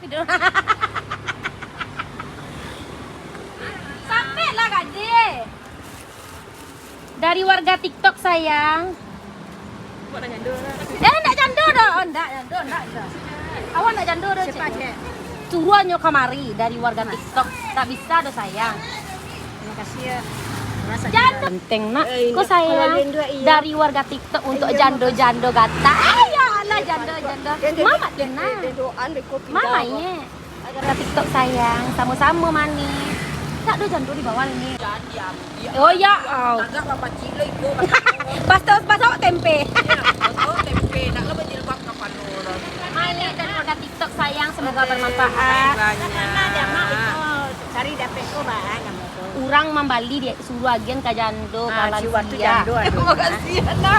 video. Sampai lah Kade. Dari warga TikTok sayang. Nak jando dah. Oh, enggak jando. Awak nak jando dah. Cepat cek. Suruhannya kemari dari warga TikTok. Tak bisa dah sayang. Terima kasih ya. Jando penting nak. Kok sayang dari warga TikTok untuk jando-jando gata. Ya Allah jando-jando. Mama tenang. Mamanya. Warga TikTok sayang, sama-sama manis. Tak ada jando di bawah ni. Oh ya. Agak bapak cilik itu. Pasok tempe. Tempe nak lo berjilbab kapan orang. Manis dari warga TikTok sayang, semoga bermanfaat. Cari dapet ko ba nama ko. Urang membali dia suruh agen ka jando kalan Si waktu jando. Terima kasih anak.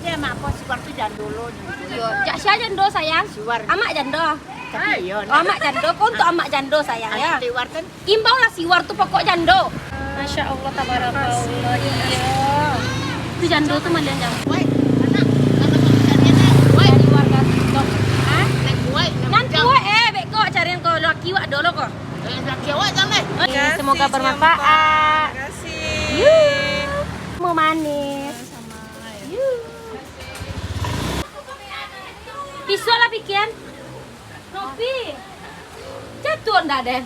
Dia mak apa si waktu jando lo. Yo, jak sia jando sayang. Siwar. Amak jando. Ayo. Oh, amak jando kau untuk amak jando sayang ya. Siwar kan. Imbau lah siwar tu pokok jando. Masya Allah tabarakallah. Iya. Itu jando tu malian jando. Woi, anak Dari warga TikTok. Hah? naik buai. Nanti beko carian kau laki wak dulu kok. Laki awak sampai. Semoga bermanfaat. Terima kasih. Mau manis. Pisau lah pikian. Nopi. Jatuh ndak Den?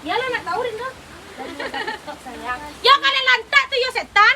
Ya lah nak tahu Den kau. Dari warga TikTok sayang. Ya kalian lantak tuh yo setan.